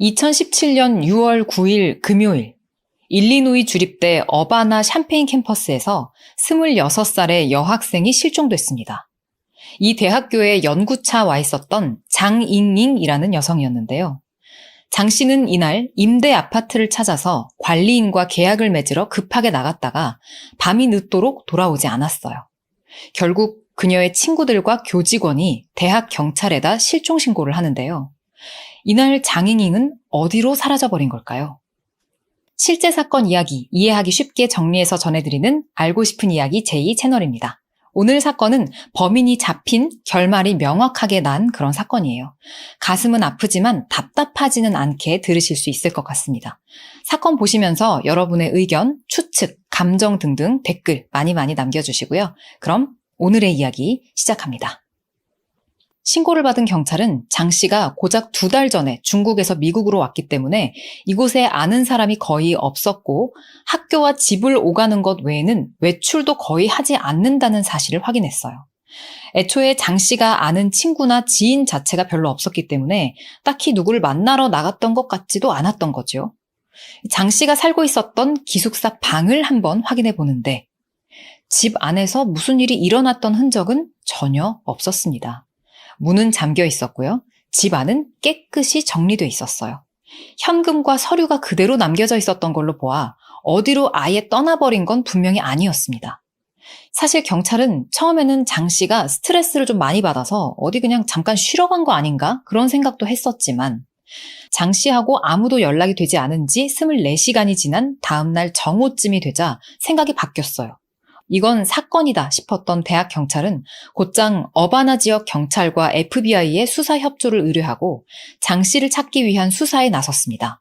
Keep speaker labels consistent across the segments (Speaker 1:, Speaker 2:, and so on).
Speaker 1: 2017년 6월 9일 금요일, 일리노이 주립대 어바나 샴페인 캠퍼스에서 26살의 여학생이 실종됐습니다. 이 대학교에 연구차 와 있었던 장잉잉이라는 여성이었는데요. 장 씨는 이날 임대 아파트를 찾아서 관리인과 계약을 맺으러 급하게 나갔다가 밤이 늦도록 돌아오지 않았어요. 결국 그녀의 친구들과 교직원이 대학 경찰에다 실종 신고를 하는데요. 이날 장잉잉은 어디로 사라져버린 걸까요? 실제 사건 이야기 이해하기 쉽게 정리해서 전해드리는 알고 싶은 이야기 제2 채널입니다. 오늘 사건은 범인이 잡힌 결말이 명확하게 난 그런 사건이에요. 가슴은 아프지만 답답하지는 않게 들으실 수 있을 것 같습니다. 사건 보시면서 여러분의 의견, 추측, 감정 등등 댓글 많이 남겨주시고요. 그럼 오늘의 이야기 시작합니다. 신고를 받은 경찰은 장 씨가 고작 2달 전에 중국에서 미국으로 왔기 때문에 이곳에 아는 사람이 거의 없었고 학교와 집을 오가는 것 외에는 외출도 거의 하지 않는다는 사실을 확인했어요. 애초에 장 씨가 아는 친구나 지인 자체가 별로 없었기 때문에 딱히 누구를 만나러 나갔던 것 같지도 않았던 거죠. 장 씨가 살고 있었던 기숙사 방을 한번 확인해 보는데 집 안에서 무슨 일이 일어났던 흔적은 전혀 없었습니다. 문은 잠겨 있었고요. 집 안은 깨끗이 정리돼 있었어요. 현금과 서류가 그대로 남겨져 있었던 걸로 보아 어디로 아예 떠나버린 건 분명히 아니었습니다. 사실 경찰은 처음에는 장 씨가 스트레스를 좀 많이 받아서 어디 그냥 잠깐 쉬러 간 거 아닌가? 그런 생각도 했었지만 장 씨하고 아무도 연락이 되지 않은 지 24시간이 지난 다음 날 정오쯤이 되자 생각이 바뀌었어요. 이건 사건이다 싶었던 대학 경찰은 곧장 어바나 지역 경찰과 FBI의 수사 협조를 의뢰하고 장 씨를 찾기 위한 수사에 나섰습니다.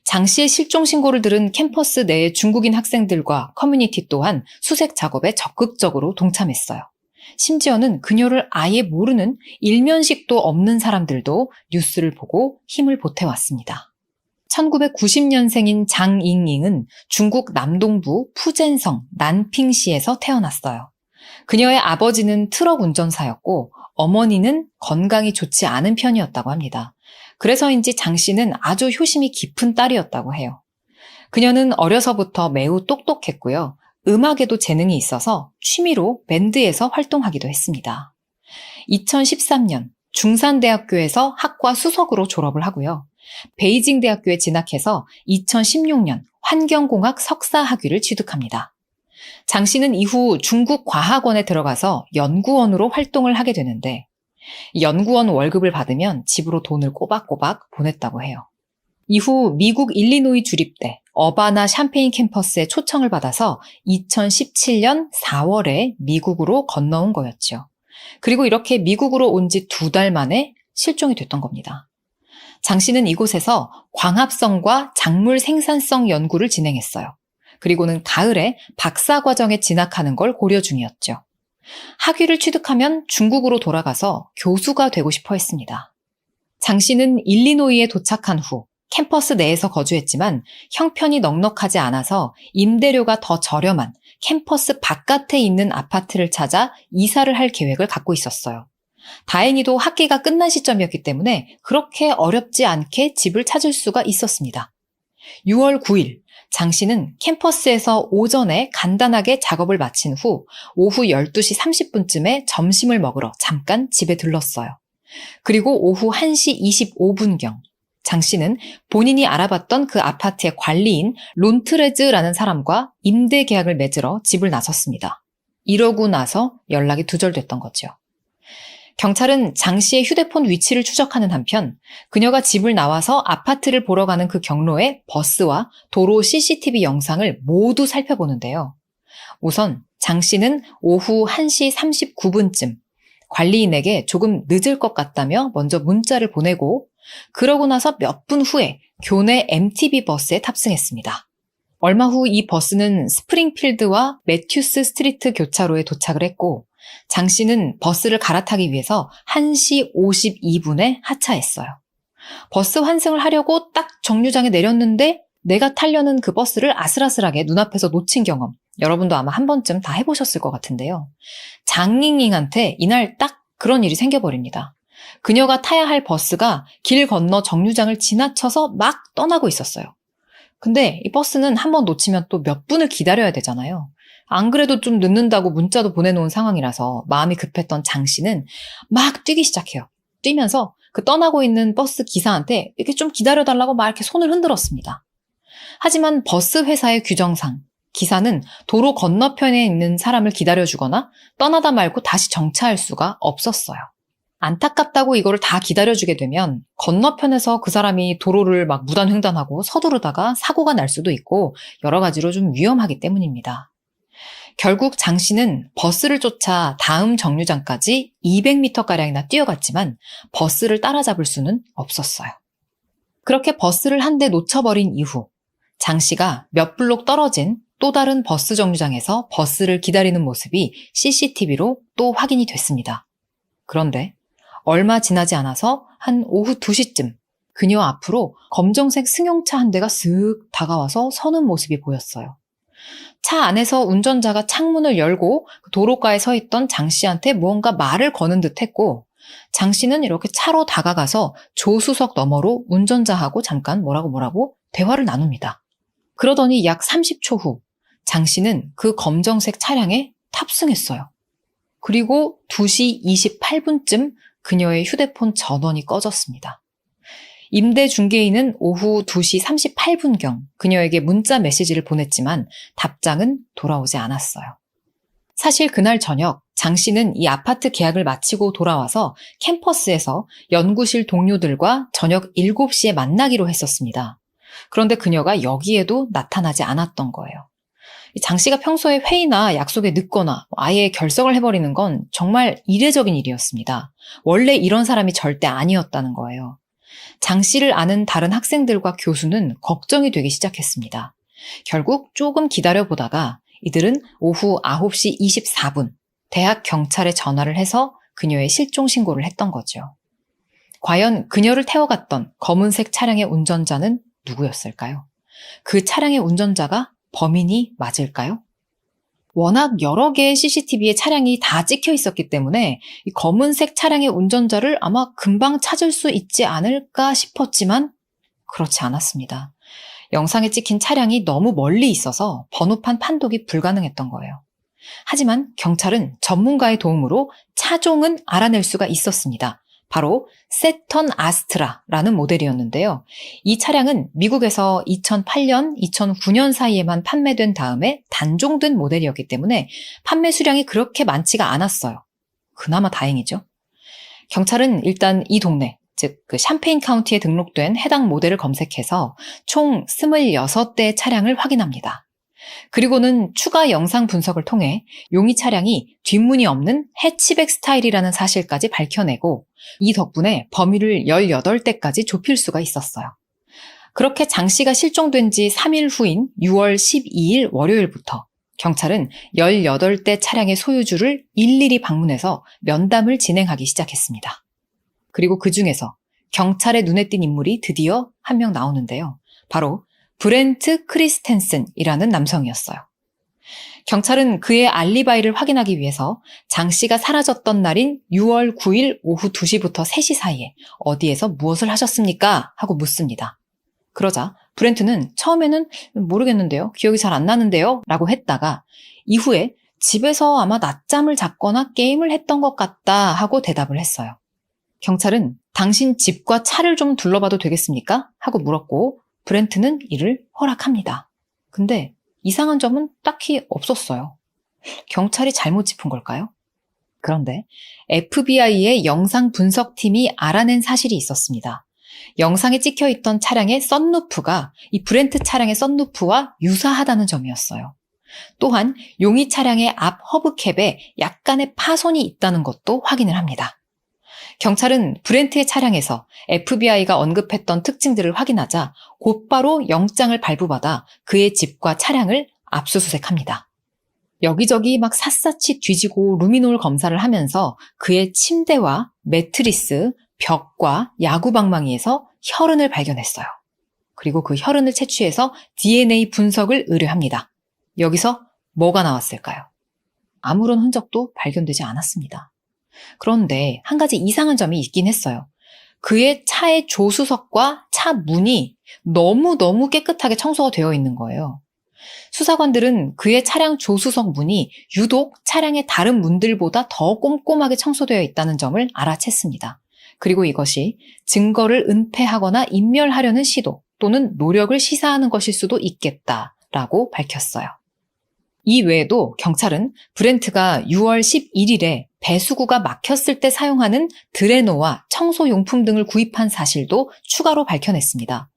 Speaker 1: 장 씨의 실종 신고를 들은 캠퍼스 내의 중국인 학생들과 커뮤니티 또한 수색 작업에 적극적으로 동참했어요. 심지어는 그녀를 아예 모르는 일면식도 없는 사람들도 뉴스를 보고 힘을 보태왔습니다. 1990년생인 장잉잉은 중국 남동부 푸젠성 난핑시에서 태어났어요. 그녀의 아버지는 트럭 운전사였고 어머니는 건강이 좋지 않은 편이었다고 합니다. 그래서인지 장 씨는 아주 효심이 깊은 딸이었다고 해요. 그녀는 어려서부터 매우 똑똑했고요. 음악에도 재능이 있어서 취미로 밴드에서 활동하기도 했습니다. 2013년 중산대학교에서 학과 수석으로 졸업을 하고요. 베이징 대학교에 진학해서 2016년 환경공학 석사 학위를 취득합니다. 장 씨는 이후 중국 과학원에 들어가서 연구원으로 활동을 하게 되는데 연구원 월급을 받으면 집으로 돈을 꼬박꼬박 보냈다고 해요. 이후 미국 일리노이 주립대 어바나 샴페인 캠퍼스에 초청을 받아서 2017년 4월에 미국으로 건너온 거였죠. 그리고 이렇게 미국으로 온 지 2달 만에 실종이 됐던 겁니다. 장 씨는 이곳에서 광합성과 작물 생산성 연구를 진행했어요. 그리고는 가을에 박사 과정에 진학하는 걸 고려 중이었죠. 학위를 취득하면 중국으로 돌아가서 교수가 되고 싶어 했습니다. 장 씨는 일리노이에 도착한 후 캠퍼스 내에서 거주했지만 형편이 넉넉하지 않아서 임대료가 더 저렴한 캠퍼스 바깥에 있는 아파트를 찾아 이사를 할 계획을 갖고 있었어요. 다행히도 학기가 끝난 시점이었기 때문에 그렇게 어렵지 않게 집을 찾을 수가 있었습니다. 6월 9일, 장 씨는 캠퍼스에서 오전에 간단하게 작업을 마친 후 오후 12시 30분쯤에 점심을 먹으러 잠깐 집에 들렀어요. 그리고 오후 1시 25분경 장 씨는 본인이 알아봤던 그 아파트의 관리인 론트레즈라는 사람과 임대 계약을 맺으러 집을 나섰습니다. 이러고 나서 연락이 두절됐던 거죠. 경찰은 장 씨의 휴대폰 위치를 추적하는 한편 그녀가 집을 나와서 아파트를 보러 가는 그 경로의 버스와 도로 CCTV 영상을 모두 살펴보는데요. 우선 장 씨는 오후 1시 39분쯤 관리인에게 조금 늦을 것 같다며 먼저 문자를 보내고 그러고 나서 몇 분 후에 교내 MTB 버스에 탑승했습니다. 얼마 후 이 버스는 스프링필드와 매튜스 스트리트 교차로에 도착을 했고 장 씨는 버스를 갈아타기 위해서 1시 52분에 하차했어요. 버스 환승을 하려고 딱 정류장에 내렸는데 내가 타려는 그 버스를 아슬아슬하게 눈앞에서 놓친 경험 여러분도 아마 한 번쯤 다 해보셨을 것 같은데요. 장잉잉한테 이날 딱 그런 일이 생겨버립니다. 그녀가 타야 할 버스가 길 건너 정류장을 지나쳐서 막 떠나고 있었어요. 근데 이 버스는 한번 놓치면 또 몇 분을 기다려야 되잖아요. 안 그래도 좀 늦는다고 문자도 보내놓은 상황이라서 마음이 급했던 장 씨는 막 뛰기 시작해요. 뛰면서 그 떠나고 있는 버스 기사한테 이렇게 좀 기다려달라고 막 이렇게 손을 흔들었습니다. 하지만 버스 회사의 규정상 기사는 도로 건너편에 있는 사람을 기다려주거나 떠나다 말고 다시 정차할 수가 없었어요. 안타깝다고 이거를 다 기다려주게 되면 건너편에서 그 사람이 도로를 막 무단횡단하고 서두르다가 사고가 날 수도 있고 여러 가지로 좀 위험하기 때문입니다. 결국 장 씨는 버스를 쫓아 다음 정류장까지 200m가량이나 뛰어갔지만 버스를 따라잡을 수는 없었어요. 그렇게 버스를 한 대 놓쳐버린 이후 장 씨가 몇 블록 떨어진 또 다른 버스 정류장에서 버스를 기다리는 모습이 CCTV로 또 확인이 됐습니다. 그런데 얼마 지나지 않아서 한 오후 2시쯤 그녀 앞으로 검정색 승용차 한 대가 쓱 다가와서 서는 모습이 보였어요. 차 안에서 운전자가 창문을 열고 도로가에 서 있던 장 씨한테 무언가 말을 거는 듯 했고 장 씨는 이렇게 차로 다가가서 조수석 너머로 운전자하고 잠깐 뭐라고 대화를 나눕니다. 그러더니 약 30초 후 장 씨는 그 검정색 차량에 탑승했어요. 그리고 2시 28분쯤 그녀의 휴대폰 전원이 꺼졌습니다. 임대 중개인은 오후 2시 38분경 그녀에게 문자 메시지를 보냈지만 답장은 돌아오지 않았어요. 사실 그날 저녁 장 씨는 이 아파트 계약을 마치고 돌아와서 캠퍼스에서 연구실 동료들과 저녁 7시에 만나기로 했었습니다. 그런데 그녀가 여기에도 나타나지 않았던 거예요. 장 씨가 평소에 회의나 약속에 늦거나 아예 결석을 해버리는 건 정말 이례적인 일이었습니다. 원래 이런 사람이 절대 아니었다는 거예요. 장 씨를 아는 다른 학생들과 교수는 걱정이 되기 시작했습니다. 결국 조금 기다려보다가 이들은 오후 9시 24분 대학 경찰에 전화를 해서 그녀의 실종 신고를 했던 거죠. 과연 그녀를 태워갔던 검은색 차량의 운전자는 누구였을까요? 그 차량의 운전자가 범인이 맞을까요? 워낙 여러 개의 CCTV에 차량이 다 찍혀 있었기 때문에 이 검은색 차량의 운전자를 아마 금방 찾을 수 있지 않을까 싶었지만 그렇지 않았습니다. 영상에 찍힌 차량이 너무 멀리 있어서 번호판 판독이 불가능했던 거예요. 하지만 경찰은 전문가의 도움으로 차종은 알아낼 수가 있었습니다. 바로 세턴 아스트라라는 모델이었는데요. 이 차량은 미국에서 2008년, 2009년 사이에만 판매된 다음에 단종된 모델이었기 때문에 판매 수량이 그렇게 많지가 않았어요. 그나마 다행이죠. 경찰은 일단 이 동네, 즉 그 샴페인 카운티에 등록된 해당 모델을 검색해서 총 26대의 차량을 확인합니다. 그리고는 추가 영상 분석을 통해 용의 차량이 뒷문이 없는 해치백 스타일이라는 사실까지 밝혀내고 이 덕분에 범위를 18대까지 좁힐 수가 있었어요. 그렇게 장 씨가 실종된 지 3일 후인 6월 12일 월요일부터 경찰은 18대 차량의 소유주를 일일이 방문해서 면담을 진행하기 시작했습니다. 그리고 그 중에서 경찰의 눈에 띈 인물이 드디어 한 명 나오는데요. 바로 브렌트 크리스텐슨이라는 남성이었어요. 경찰은 그의 알리바이를 확인하기 위해서 장 씨가 사라졌던 날인 6월 9일 오후 2시부터 3시 사이에 어디에서 무엇을 하셨습니까? 하고 묻습니다. 그러자 브렌트는 처음에는 모르겠는데요. 기억이 잘 안 나는데요. 라고 했다가 이후에 집에서 아마 낮잠을 잤거나 게임을 했던 것 같다 하고 대답을 했어요. 경찰은 당신 집과 차를 좀 둘러봐도 되겠습니까? 하고 물었고 브렌트는 이를 허락합니다. 근데 이상한 점은 딱히 없었어요. 경찰이 잘못 짚은 걸까요? 그런데 FBI의 영상 분석팀이 알아낸 사실이 있었습니다. 영상에 찍혀있던 차량의 썬루프가 이 브렌트 차량의 썬루프와 유사하다는 점이었어요. 또한 용의 차량의 앞 허브캡에 약간의 파손이 있다는 것도 확인을 합니다. 경찰은 브렌트의 차량에서 FBI가 언급했던 특징들을 확인하자 곧바로 영장을 발부받아 그의 집과 차량을 압수수색합니다. 여기저기 막 샅샅이 뒤지고 루미놀 검사를 하면서 그의 침대와 매트리스, 벽과 야구방망이에서 혈흔을 발견했어요. 그리고 그 혈흔을 채취해서 DNA 분석을 의뢰합니다. 여기서 뭐가 나왔을까요? 아무런 흔적도 발견되지 않았습니다. 그런데 한 가지 이상한 점이 있긴 했어요. 그의 차의 조수석과 차 문이 너무너무 깨끗하게 청소가 되어 있는 거예요. 수사관들은 그의 차량 조수석 문이 유독 차량의 다른 문들보다 더 꼼꼼하게 청소되어 있다는 점을 알아챘습니다. 그리고 이것이 증거를 은폐하거나 인멸하려는 시도 또는 노력을 시사하는 것일 수도 있겠다라고 밝혔어요. 이 외에도 경찰은 브렌트가 6월 11일에 배수구가 막혔을 때 사용하는 드레노와 청소용품 등을 구입한 사실도 추가로 밝혀냈습니다.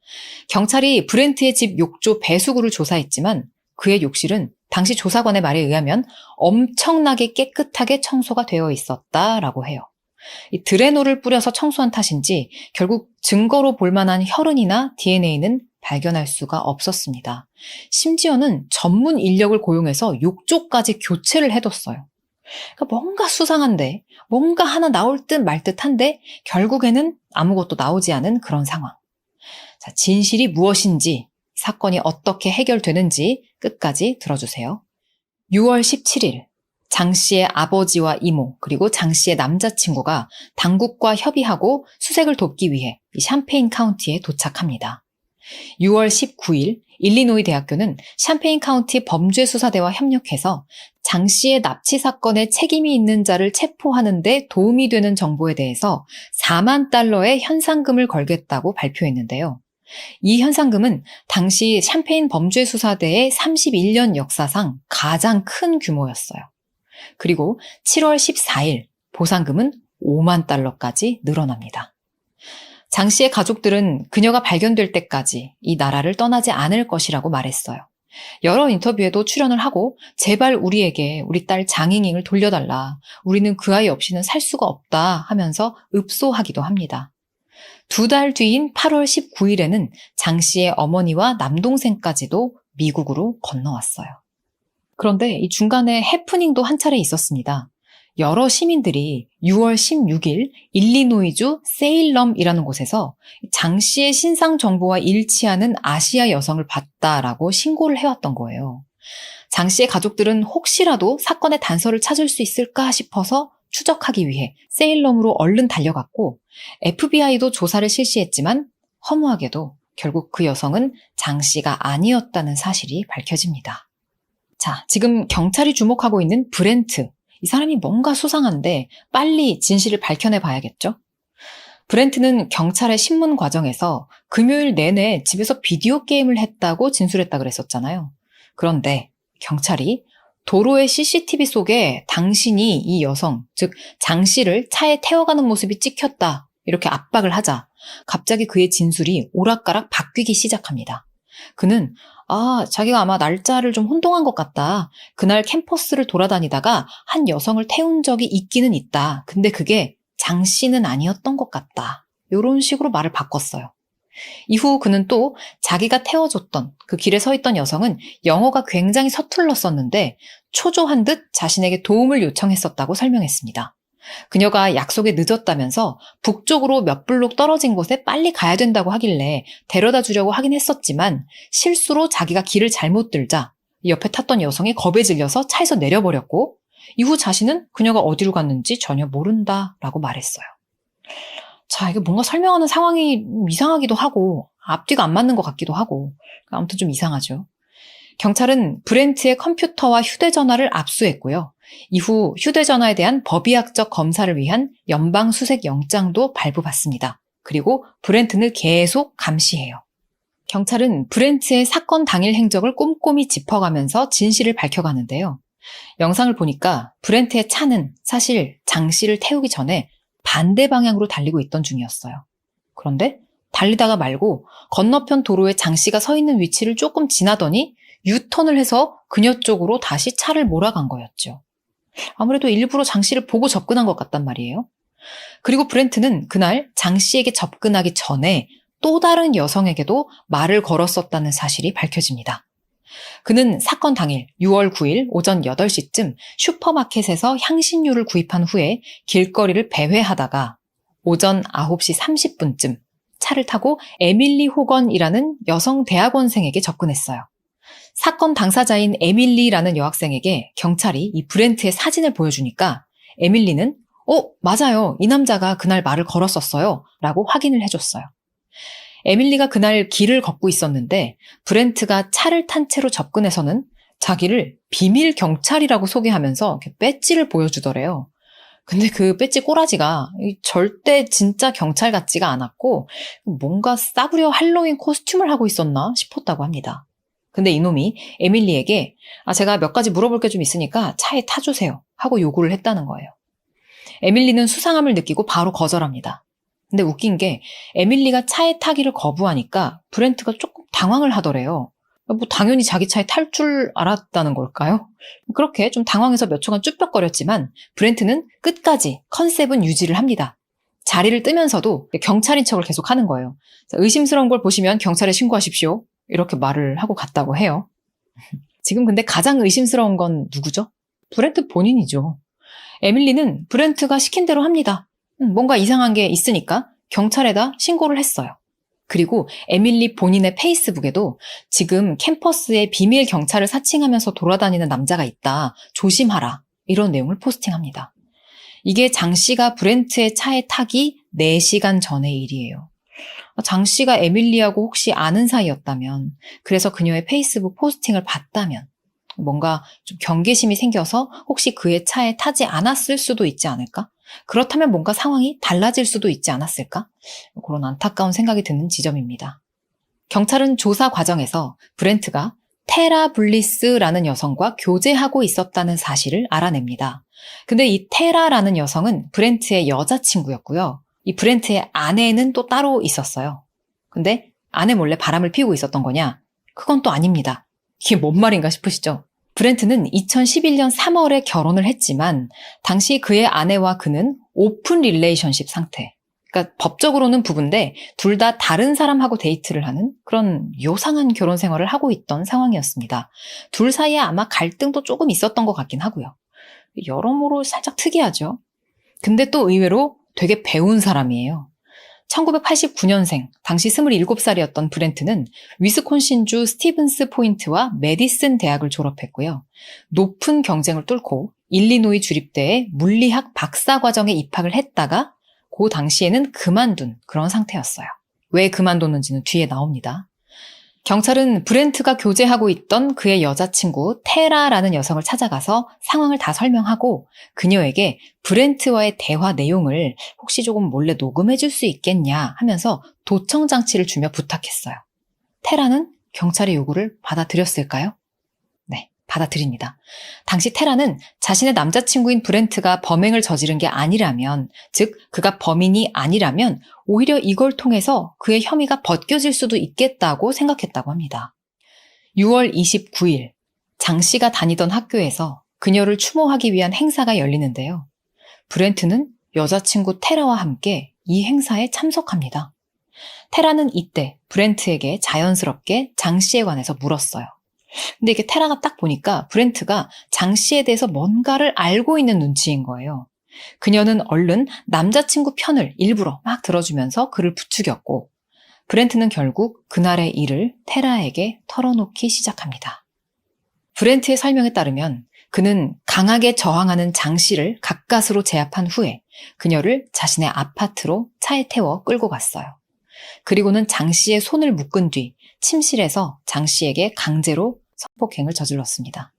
Speaker 1: 경찰이 브렌트의 집 욕조 배수구를 조사했지만 그의 욕실은 당시 조사관의 말에 의하면 엄청나게 깨끗하게 청소가 되어 있었다라고 해요. 이 드레노를 뿌려서 청소한 탓인지 결국 증거로 볼 만한 혈흔이나 DNA는 발견할 수가 없었습니다. 심지어는 전문 인력을 고용해서 욕조까지 교체를 해뒀어요. 그러니까 뭔가 수상한데, 뭔가 하나 나올 듯 말 듯한데 결국에는 아무것도 나오지 않은 그런 상황. 자, 진실이 무엇인지, 사건이 어떻게 해결되는지 끝까지 들어주세요. 6월 17일, 장 씨의 아버지와 이모, 그리고 장 씨의 남자친구가 당국과 협의하고 수색을 돕기 위해 샴페인 카운티에 도착합니다. 6월 19일, 일리노이 대학교는 샴페인 카운티 범죄수사대와 협력해서 장 씨의 납치 사건에 책임이 있는 자를 체포하는 데 도움이 되는 정보에 대해서 4만 달러의 현상금을 걸겠다고 발표했는데요. 이 현상금은 당시 샴페인 범죄수사대의 31년 역사상 가장 큰 규모였어요. 그리고 7월 14일 보상금은 5만 달러까지 늘어납니다. 장 씨의 가족들은 그녀가 발견될 때까지 이 나라를 떠나지 않을 것이라고 말했어요. 여러 인터뷰에도 출연을 하고 제발 우리에게 우리 딸 장잉잉을 돌려달라. 우리는 그 아이 없이는 살 수가 없다 하면서 읍소하기도 합니다. 2달 뒤인 8월 19일에는 장 씨의 어머니와 남동생까지도 미국으로 건너왔어요. 그런데 이 중간에 해프닝도 한 차례 있었습니다. 여러 시민들이 6월 16일 일리노이주 세일럼이라는 곳에서 장 씨의 신상 정보와 일치하는 아시아 여성을 봤다라고 신고를 해왔던 거예요. 장 씨의 가족들은 혹시라도 사건의 단서를 찾을 수 있을까 싶어서 추적하기 위해 세일럼으로 얼른 달려갔고 FBI도 조사를 실시했지만 허무하게도 결국 그 여성은 장 씨가 아니었다는 사실이 밝혀집니다. 자, 지금 경찰이 주목하고 있는 브렌트. 이 사람이 뭔가 수상한데 빨리 진실을 밝혀내 봐야겠죠? 브렌트는 경찰의 신문 과정에서 금요일 내내 집에서 비디오 게임을 했다고 진술했다 그랬었잖아요. 그런데 경찰이 도로의 CCTV 속에 당신이 이 여성, 즉 장 씨를 차에 태워가는 모습이 찍혔다 이렇게 압박을 하자 갑자기 그의 진술이 오락가락 바뀌기 시작합니다. 그는 자기가 아마 날짜를 좀 혼동한 것 같다. 그날 캠퍼스를 돌아다니다가 한 여성을 태운 적이 있기는 있다. 근데 그게 장 씨는 아니었던 것 같다. 이런 식으로 말을 바꿨어요. 이후 그는 또 자기가 태워줬던 그 길에 서 있던 여성은 영어가 굉장히 서툴렀었는데 초조한 듯 자신에게 도움을 요청했었다고 설명했습니다. 그녀가 약속에 늦었다면서 북쪽으로 몇 블록 떨어진 곳에 빨리 가야 된다고 하길래 데려다 주려고 하긴 했었지만 실수로 자기가 길을 잘못 들자 옆에 탔던 여성이 겁에 질려서 차에서 내려버렸고 이후 자신은 그녀가 어디로 갔는지 전혀 모른다라고 말했어요. 자, 이게 뭔가 설명하는 상황이 이상하기도 하고 앞뒤가 안 맞는 것 같기도 하고 아무튼 좀 이상하죠. 경찰은 브렌트의 컴퓨터와 휴대전화를 압수했고요. 이후 휴대전화에 대한 법의학적 검사를 위한 연방수색영장도 발부받습니다. 그리고 브렌트를 계속 감시해요. 경찰은 브렌트의 사건 당일 행적을 꼼꼼히 짚어가면서 진실을 밝혀가는데요. 영상을 보니까 브렌트의 차는 사실 장 씨를 태우기 전에 반대 방향으로 달리고 있던 중이었어요. 그런데 달리다가 말고 건너편 도로에 장 씨가 서 있는 위치를 조금 지나더니 유턴을 해서 그녀 쪽으로 다시 차를 몰아간 거였죠. 아무래도 일부러 장 씨를 보고 접근한 것 같단 말이에요. 그리고 브렌트는 그날 장 씨에게 접근하기 전에 또 다른 여성에게도 말을 걸었었다는 사실이 밝혀집니다. 그는 사건 당일 6월 9일 오전 8시쯤 슈퍼마켓에서 향신료를 구입한 후에 길거리를 배회하다가 오전 9시 30분쯤 차를 타고 에밀리 호건이라는 여성 대학원생에게 접근했어요. 사건 당사자인 에밀리라는 여학생에게 경찰이 이 브렌트의 사진을 보여주니까 에밀리는 맞아요. 이 남자가 그날 말을 걸었었어요. 라고 확인을 해줬어요. 에밀리가 그날 길을 걷고 있었는데 브렌트가 차를 탄 채로 접근해서는 자기를 비밀 경찰이라고 소개하면서 이렇게 배지를 보여주더래요. 근데 그 배지 꼬라지가 절대 진짜 경찰 같지가 않았고 뭔가 싸구려 할로윈 코스튬을 하고 있었나 싶었다고 합니다. 근데 이놈이 에밀리에게 제가 몇 가지 물어볼 게 좀 있으니까 차에 타주세요 하고 요구를 했다는 거예요. 에밀리는 수상함을 느끼고 바로 거절합니다. 근데 웃긴 게 에밀리가 차에 타기를 거부하니까 브렌트가 조금 당황을 하더래요. 당연히 자기 차에 탈 줄 알았다는 걸까요? 그렇게 좀 당황해서 몇 초간 쭈뼛거렸지만 브렌트는 끝까지 컨셉은 유지를 합니다. 자리를 뜨면서도 경찰인 척을 계속 하는 거예요. 의심스러운 걸 보시면 경찰에 신고하십시오. 이렇게 말을 하고 갔다고 해요. 지금 근데 가장 의심스러운 건 누구죠? 브렌트 본인이죠. 에밀리는 브렌트가 시킨 대로 합니다. 뭔가 이상한 게 있으니까 경찰에다 신고를 했어요. 그리고 에밀리 본인의 페이스북에도 지금 캠퍼스에 비밀 경찰을 사칭하면서 돌아다니는 남자가 있다. 조심하라. 이런 내용을 포스팅합니다. 이게 장 씨가 브렌트의 차에 타기 4시간 전의 일이에요. 장 씨가 에밀리하고 혹시 아는 사이였다면, 그래서 그녀의 페이스북 포스팅을 봤다면 뭔가 좀 경계심이 생겨서 혹시 그의 차에 타지 않았을 수도 있지 않을까? 그렇다면 뭔가 상황이 달라질 수도 있지 않았을까? 그런 안타까운 생각이 드는 지점입니다. 경찰은 조사 과정에서 브렌트가 테라 블리스라는 여성과 교제하고 있었다는 사실을 알아냅니다. 근데 이 테라라는 여성은 브렌트의 여자친구였고요. 이 브렌트의 아내는 또 따로 있었어요. 근데 아내 몰래 바람을 피우고 있었던 거냐? 그건 또 아닙니다. 이게 뭔 말인가 싶으시죠? 브렌트는 2011년 3월에 결혼을 했지만 당시 그의 아내와 그는 오픈 릴레이션십 상태. 그러니까 법적으로는 부부인데 둘 다 다른 사람하고 데이트를 하는 그런 요상한 결혼 생활을 하고 있던 상황이었습니다. 둘 사이에 아마 갈등도 조금 있었던 것 같긴 하고요. 여러모로 살짝 특이하죠. 근데 또 의외로 되게 배운 사람이에요. 1989년생, 당시 27살이었던 브렌트는 위스콘신주 스티븐스 포인트와 메디슨 대학을 졸업했고요. 높은 경쟁을 뚫고 일리노이 주립대에 물리학 박사과정에 입학을 했다가 그 당시에는 그만둔 그런 상태였어요. 왜 그만뒀는지는 뒤에 나옵니다. 경찰은 브렌트가 교제하고 있던 그의 여자친구 테라라는 여성을 찾아가서 상황을 다 설명하고 그녀에게 브렌트와의 대화 내용을 혹시 조금 몰래 녹음해 줄 수 있겠냐 하면서 도청 장치를 주며 부탁했어요. 테라는 경찰의 요구를 받아들였을까요? 네, 받아들입니다. 당시 테라는 자신의 남자친구인 브렌트가 범행을 저지른 게 아니라면, 즉 그가 범인이 아니라면 오히려 이걸 통해서 그의 혐의가 벗겨질 수도 있겠다고 생각했다고 합니다. 6월 29일, 장 씨가 다니던 학교에서 그녀를 추모하기 위한 행사가 열리는데요. 브렌트는 여자친구 테라와 함께 이 행사에 참석합니다. 테라는 이때 브렌트에게 자연스럽게 장 씨에 관해서 물었어요. 근데 이게 테라가 딱 보니까 브렌트가 장 씨에 대해서 뭔가를 알고 있는 눈치인 거예요. 그녀는 얼른 남자친구 편을 일부러 막 들어주면서 그를 부추겼고 브렌트는 결국 그날의 일을 테라에게 털어놓기 시작합니다. 브렌트의 설명에 따르면 그는 강하게 저항하는 장 씨를 가까스로 제압한 후에 그녀를 자신의 아파트로 차에 태워 끌고 갔어요. 그리고는 장 씨의 손을 묶은 뒤 침실에서 장 씨에게 강제로 성폭행을 저질렀습니다.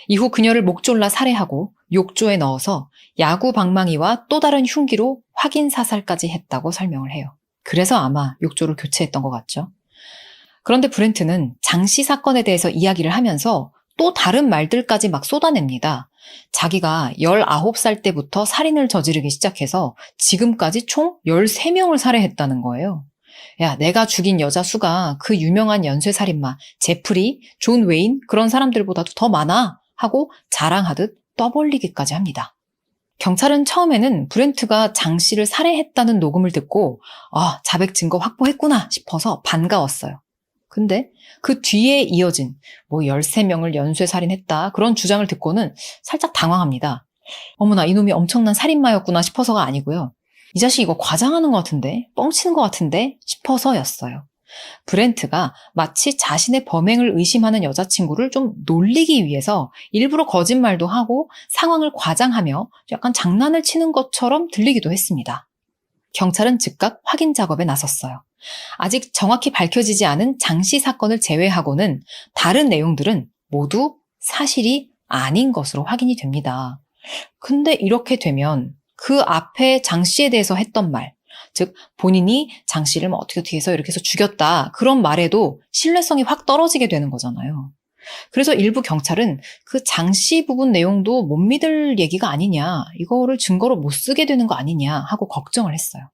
Speaker 1: 이후 그녀를 목 졸라 살해하고 욕조에 넣어서 야구 방망이와 또 다른 흉기로 확인 사살까지 했다고 설명을 해요. 그래서 아마 욕조를 교체했던 것 같죠. 그런데 브렌트는 장씨 사건에 대해서 이야기를 하면서 또 다른 말들까지 막 쏟아냅니다. 자기가 19살 때부터 살인을 저지르기 시작해서 지금까지 총 13명을 살해했다는 거예요. 야, 내가 죽인 여자 수가 그 유명한 연쇄살인마 제프리, 존 웨인 그런 사람들보다도 더 많아 하고 자랑하듯 떠벌리기까지 합니다. 경찰은 처음에는 브렌트가 장 씨를 살해했다는 녹음을 듣고 자백 증거 확보했구나 싶어서 반가웠어요. 근데 그 뒤에 이어진 13명을 연쇄살인했다 그런 주장을 듣고는 살짝 당황합니다. 어머나 이놈이 엄청난 살인마였구나 싶어서가 아니고요. 이 자식 이거 과장하는 것 같은데 뻥치는 것 같은데 싶어서였어요. 브렌트가 마치 자신의 범행을 의심하는 여자친구를 좀 놀리기 위해서 일부러 거짓말도 하고 상황을 과장하며 약간 장난을 치는 것처럼 들리기도 했습니다. 경찰은 즉각 확인 작업에 나섰어요. 아직 정확히 밝혀지지 않은 장씨 사건을 제외하고는 다른 내용들은 모두 사실이 아닌 것으로 확인이 됩니다. 근데 이렇게 되면 그 앞에 장씨에 대해서 했던 말, 즉 본인이 장씨를 뭐 어떻게 해서 이렇게 해서 죽였다, 그런 말에도 신뢰성이 확 떨어지게 되는 거잖아요. 그래서 일부 경찰은 그 장씨 부분 내용도 못 믿을 얘기가 아니냐, 이거를 증거로 못 쓰게 되는 거 아니냐 하고 걱정을 했어요.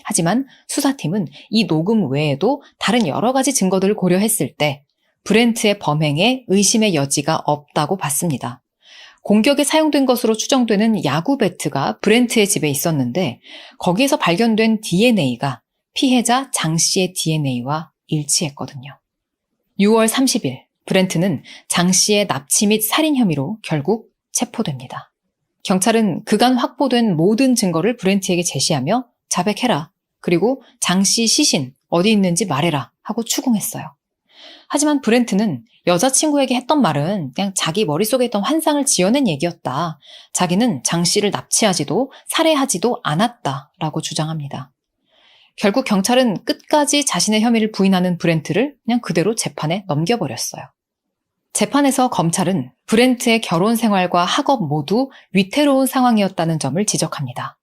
Speaker 1: 하지만 수사팀은 이 녹음 외에도 다른 여러 가지 증거들을 고려했을 때 브렌트의 범행에 의심의 여지가 없다고 봤습니다. 공격에 사용된 것으로 추정되는 야구 배트가 브렌트의 집에 있었는데 거기에서 발견된 DNA가 피해자 장 씨의 DNA와 일치했거든요. 6월 30일 브렌트는 장 씨의 납치 및 살인 혐의로 결국 체포됩니다. 경찰은 그간 확보된 모든 증거를 브렌트에게 제시하며 자백해라, 그리고 장 씨 시신 어디 있는지 말해라 하고 추궁했어요. 하지만 브렌트는 여자친구에게 했던 말은 그냥 자기 머릿속에 있던 환상을 지어낸 얘기였다. 자기는 장 씨를 납치하지도 살해하지도 않았다라고 주장합니다. 결국 경찰은 끝까지 자신의 혐의를 부인하는 브렌트를 그냥 그대로 재판에 넘겨버렸어요. 재판에서 검찰은 브렌트의 결혼 생활과 학업 모두 위태로운 상황이었다는 점을 지적합니다.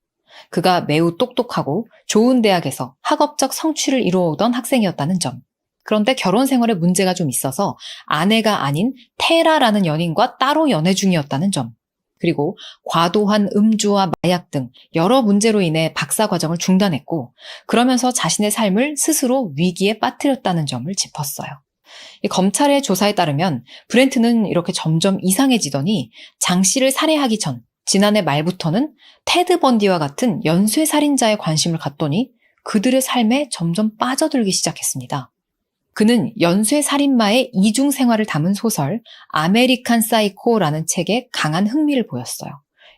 Speaker 1: 그가 매우 똑똑하고 좋은 대학에서 학업적 성취를 이루어오던 학생이었다는 점. 그런데 결혼 생활에 문제가 좀 있어서 아내가 아닌 테라라는 연인과 따로 연애 중이었다는 점. 그리고 과도한 음주와 마약 등 여러 문제로 인해 박사 과정을 중단했고, 그러면서 자신의 삶을 스스로 위기에 빠뜨렸다는 점을 짚었어요. 검찰의 조사에 따르면 브렌트는 이렇게 점점 이상해지더니 장 씨를 살해하기 전 지난해 말부터는 테드 번디와 같은 연쇄살인자에 관심을 갖더니 그들의 삶에 점점 빠져들기 시작했습니다. 그는 연쇄살인마의 이중 생활을 담은 소설 아메리칸 사이코라는 책에 강한 흥미를 보였어요.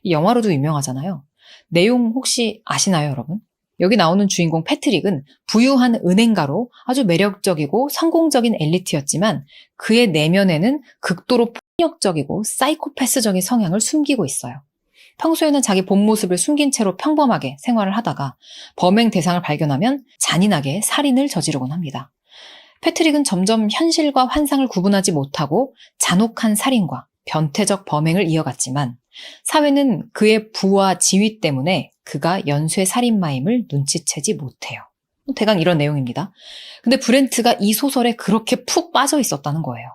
Speaker 1: 이 영화로도 유명하잖아요. 내용 혹시 아시나요, 여러분? 여기 나오는 주인공 패트릭은 부유한 은행가로 아주 매력적이고 성공적인 엘리트였지만 그의 내면에는 극도로 폭력적이고 사이코패스적인 성향을 숨기고 있어요. 평소에는 자기 본 모습을 숨긴 채로 평범하게 생활을 하다가 범행 대상을 발견하면 잔인하게 살인을 저지르곤 합니다. 패트릭은 점점 현실과 환상을 구분하지 못하고 잔혹한 살인과 변태적 범행을 이어갔지만 사회는 그의 부와 지위 때문에 그가 연쇄살인마임을 눈치채지 못해요. 대강 이런 내용입니다. 근데 브렌트가 이 소설에 그렇게 푹 빠져 있었다는 거예요.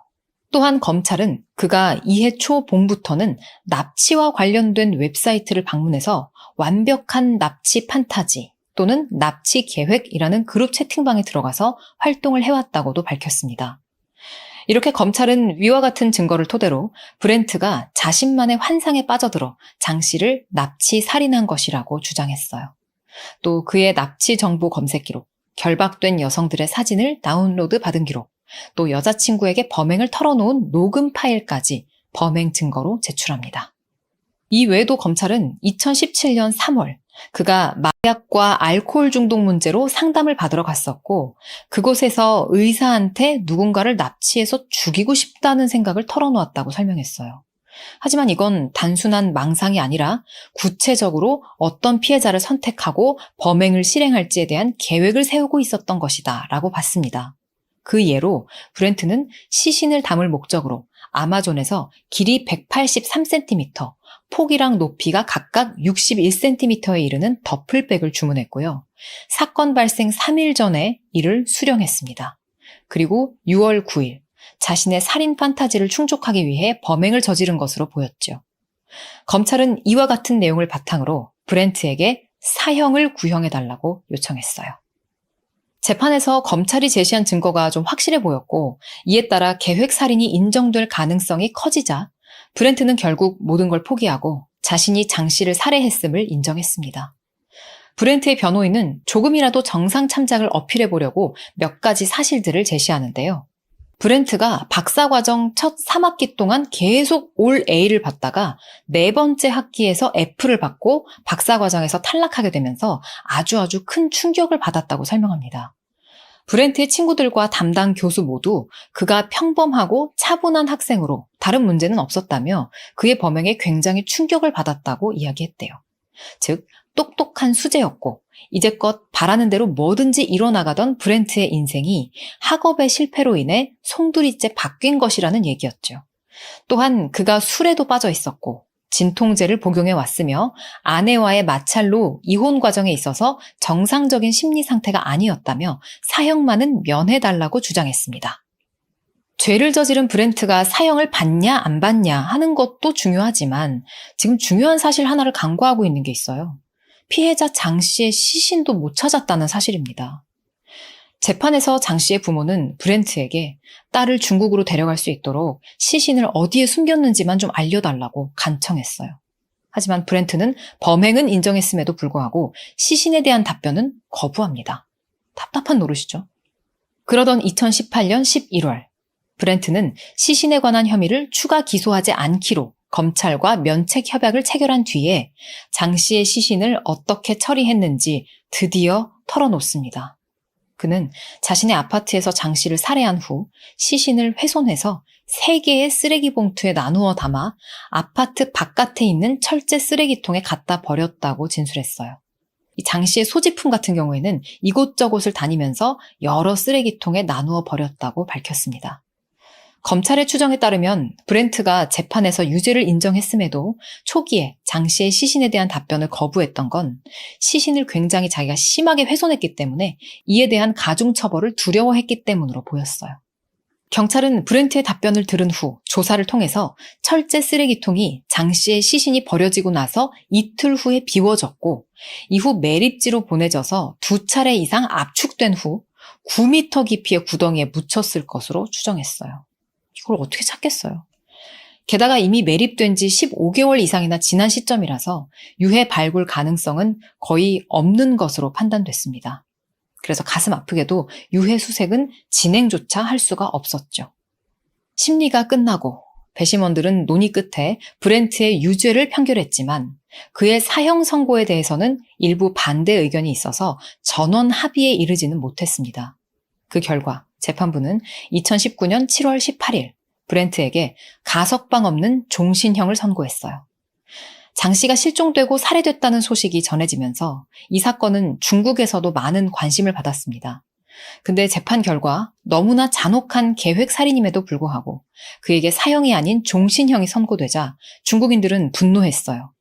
Speaker 1: 또한 검찰은 그가 이해 초 봄부터는 납치와 관련된 웹사이트를 방문해서 완벽한 납치 판타지 또는 납치 계획이라는 그룹 채팅방에 들어가서 활동을 해왔다고도 밝혔습니다. 이렇게 검찰은 위와 같은 증거를 토대로 브렌트가 자신만의 환상에 빠져들어 장 씨를 납치 살인한 것이라고 주장했어요. 또 그의 납치 정보 검색 기록, 결박된 여성들의 사진을 다운로드 받은 기록, 또 여자친구에게 범행을 털어놓은 녹음 파일까지 범행 증거로 제출합니다. 이 외에도 검찰은 2017년 3월 그가 마약과 알코올 중독 문제로 상담을 받으러 갔었고 그곳에서 의사한테 누군가를 납치해서 죽이고 싶다는 생각을 털어놓았다고 설명했어요. 하지만 이건 단순한 망상이 아니라 구체적으로 어떤 피해자를 선택하고 범행을 실행할지에 대한 계획을 세우고 있었던 것이다 라고 봤습니다. 그 예로 브렌트는 시신을 담을 목적으로 아마존에서 길이 183cm, 폭이랑 높이가 각각 61cm에 이르는 더플백을 주문했고요. 사건 발생 3일 전에 이를 수령했습니다. 그리고 6월 9일 자신의 살인 판타지를 충족하기 위해 범행을 저지른 것으로 보였죠. 검찰은 이와 같은 내용을 바탕으로 브렌트에게 사형을 구형해달라고 요청했어요. 재판에서 검찰이 제시한 증거가 좀 확실해 보였고 이에 따라 계획살인이 인정될 가능성이 커지자 브렌트는 결국 모든 걸 포기하고 자신이 장 씨를 살해했음을 인정했습니다. 브렌트의 변호인은 조금이라도 정상 참작을 어필해 보려고 몇 가지 사실들을 제시하는데요. 브렌트가 박사과정 첫 3학기 동안 계속 올 A를 받다가 네 번째 학기에서 F를 받고 박사과정에서 탈락하게 되면서 아주 큰 충격을 받았다고 설명합니다. 브렌트의 친구들과 담당 교수 모두 그가 평범하고 차분한 학생으로 다른 문제는 없었다며 그의 범행에 굉장히 충격을 받았다고 이야기했대요. 즉, 똑똑한 수재였고 이제껏 바라는 대로 뭐든지 이뤄나가던 브렌트의 인생이 학업의 실패로 인해 송두리째 바뀐 것이라는 얘기였죠. 또한 그가 술에도 빠져 있었고 진통제를 복용해 왔으며 아내와의 마찰로 이혼 과정에 있어서 정상적인 심리 상태가 아니었다며 사형만은 면해달라고 주장했습니다. 죄를 저지른 브렌트가 사형을 받냐 안 받냐 하는 것도 중요하지만 지금 중요한 사실 하나를 간과하고 있는 게 있어요. 피해자 장 씨의 시신도 못 찾았다는 사실입니다. 재판에서 장 씨의 부모는 브렌트에게 딸을 중국으로 데려갈 수 있도록 시신을 어디에 숨겼는지만 좀 알려달라고 간청했어요. 하지만 브렌트는 범행은 인정했음에도 불구하고 시신에 대한 답변은 거부합니다. 답답한 노릇이죠. 그러던 2018년 11월, 브렌트는 시신에 관한 혐의를 추가 기소하지 않기로 검찰과 면책 협약을 체결한 뒤에 장 씨의 시신을 어떻게 처리했는지 드디어 털어놓습니다. 그는 자신의 아파트에서 장 씨를 살해한 후 시신을 훼손해서 3개의 쓰레기 봉투에 나누어 담아 아파트 바깥에 있는 철제 쓰레기통에 갖다 버렸다고 진술했어요. 이 장 씨의 소지품 같은 경우에는 이곳저곳을 다니면서 여러 쓰레기통에 나누어 버렸다고 밝혔습니다. 검찰의 추정에 따르면 브렌트가 재판에서 유죄를 인정했음에도 초기에 장 씨의 시신에 대한 답변을 거부했던 건 시신을 굉장히 자기가 심하게 훼손했기 때문에 이에 대한 가중처벌을 두려워했기 때문으로 보였어요. 경찰은 브렌트의 답변을 들은 후 조사를 통해서 철제 쓰레기통이 장 씨의 시신이 버려지고 나서 이틀 후에 비워졌고 이후 매립지로 보내져서 2차례 이상 압축된 후 9m 깊이의 구덩이에 묻혔을 것으로 추정했어요. 이걸 어떻게 찾겠어요? 게다가 이미 매립된 지 15개월 이상이나 지난 시점이라서 유해 발굴 가능성은 거의 없는 것으로 판단됐습니다. 그래서 가슴 아프게도 유해 수색은 진행조차 할 수가 없었죠. 심리가 끝나고 배심원들은 논의 끝에 브렌트의 유죄를 판결했지만 그의 사형 선고에 대해서는 일부 반대 의견이 있어서 전원 합의에 이르지는 못했습니다. 그 결과 재판부는 2019년 7월 18일 브렌트에게 가석방 없는 종신형을 선고했어요. 장 씨가 실종되고 살해됐다는 소식이 전해지면서 이 사건은 중국에서도 많은 관심을 받았습니다. 근데 재판 결과 너무나 잔혹한 계획살인임에도 불구하고 그에게 사형이 아닌 종신형이 선고되자 중국인들은 분노했어요.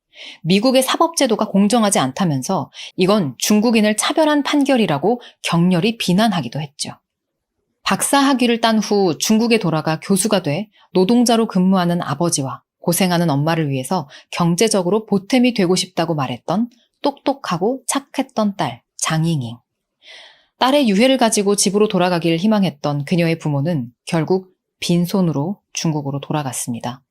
Speaker 1: 미국의 사법제도가 공정하지 않다면서 이건 중국인을 차별한 판결이라고 격렬히 비난하기도 했죠. 박사 학위를 딴 후 중국에 돌아가 교수가 돼 노동자로 근무하는 아버지와 고생하는 엄마를 위해서 경제적으로 보탬이 되고 싶다고 말했던 똑똑하고 착했던 딸 장잉잉. 딸의 유해를 가지고 집으로 돌아가기를 희망했던 그녀의 부모는 결국 빈손으로 중국으로 돌아갔습니다.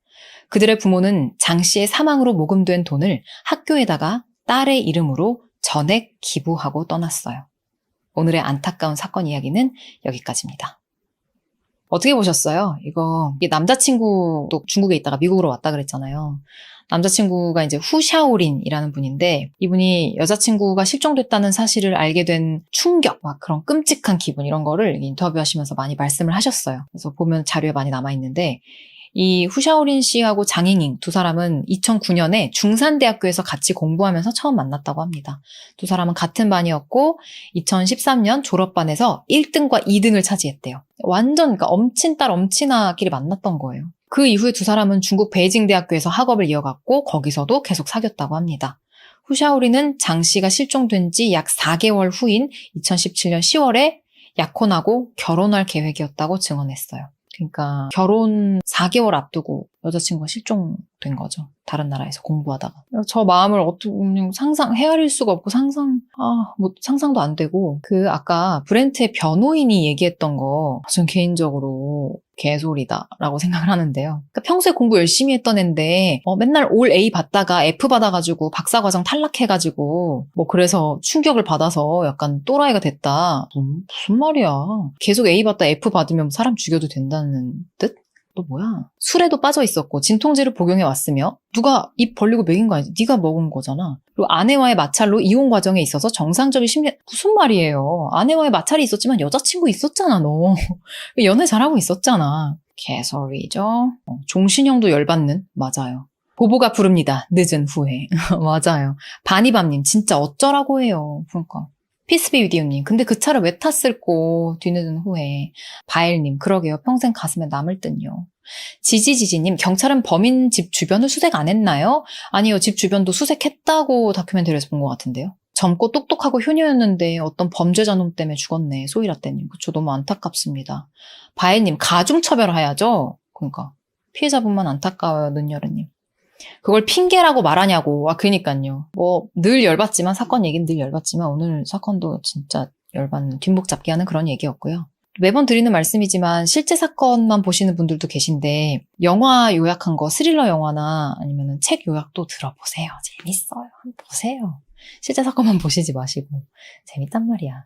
Speaker 1: 그들의 부모는 장 씨의 사망으로 모금된 돈을 학교에다가 딸의 이름으로 전액 기부하고 떠났어요. 오늘의 안타까운 사건 이야기는 여기까지입니다. 어떻게 보셨어요? 이게 남자친구도 중국에 있다가 미국으로 왔다 그랬잖아요. 남자친구가 이제 후샤오린이라는 분인데 이분이 여자친구가 실종됐다는 사실을 알게 된 충격, 막 그런 끔찍한 기분 이런 거를 인터뷰하시면서 많이 말씀을 하셨어요. 그래서 보면 자료에 많이 남아있는데 이 후샤오린 씨하고 장잉잉 두 사람은 2009년에 중산대학교에서 같이 공부하면서 처음 만났다고 합니다. 두 사람은 같은 반이었고 2013년 졸업반에서 1등과 2등을 차지했대요. 완전 그러니까 엄친딸 엄친아끼리 만났던 거예요. 그 이후에 두 사람은 중국 베이징 대학교에서 학업을 이어갔고 거기서도 계속 사귀었다고 합니다. 후샤오린은 장 씨가 실종된 지 약 4개월 후인 2017년 10월에 약혼하고 결혼할 계획이었다고 증언했어요. 그러니까 결혼 4개월 앞두고 여자친구가 실종된 거죠. 다른 나라에서 공부하다가. 저 마음을 어떻게 그냥 헤아릴 수가 없고 상상도 안 되고 아까 브렌트의 변호인이 얘기했던 거 전 개인적으로 개소리다라고 생각을 하는데요. 그러니까 평소에 공부 열심히 했던 앤데 맨날 올 A 받다가 F 받아가지고 박사과정 탈락해가지고 그래서 충격을 받아서 약간 또라이가 됐다. 무슨 말이야. 계속 A 받다 F 받으면 사람 죽여도 된다는 뜻? 너 뭐야? 술에도 빠져 있었고 진통제를 복용해 왔으며 누가 입 벌리고 먹인 거 아니지? 네가 먹은 거잖아. 그리고 아내와의 마찰로 이혼 과정에 있어서 정상적인 심리 무슨 말이에요? 아내와의 마찰이 있었지만 여자친구 있었잖아 너. 연애 잘하고 있었잖아. 개소리죠. 종신형도 열받는 맞아요. 보보가 부릅니다. 늦은 후회. 맞아요. 바니밤님 진짜 어쩌라고 해요. 그러니까. 피스비 위디오님 근데 그 차를 왜 탔을꼬 뒤늦은 후회. 바엘님 그러게요. 평생 가슴에 남을 듯요. 지지지지님 경찰은 범인 집 주변을 수색 안 했나요? 아니요. 집 주변도 수색했다고 다큐멘터리에서 본 것 같은데요. 젊고 똑똑하고 효녀였는데 어떤 범죄자 놈 때문에 죽었네. 소이라떼님. 그쵸. 너무 안타깝습니다. 바엘님 가중처벌해야죠. 그러니까 피해자분만 안타까워요. 눈여름님. 그걸 핑계라고 말하냐고. 그니까요. 뭐 늘 열받지만 사건 얘기는 늘 열받지만 오늘 사건도 진짜 열받는 뒷목 잡기 하는 그런 얘기였고요. 매번 드리는 말씀이지만 실제 사건만 보시는 분들도 계신데 영화 요약한 거 스릴러 영화나 아니면 책 요약도 들어보세요. 재밌어요. 한번 보세요. 실제 사건만 보시지 마시고 재밌단 말이야.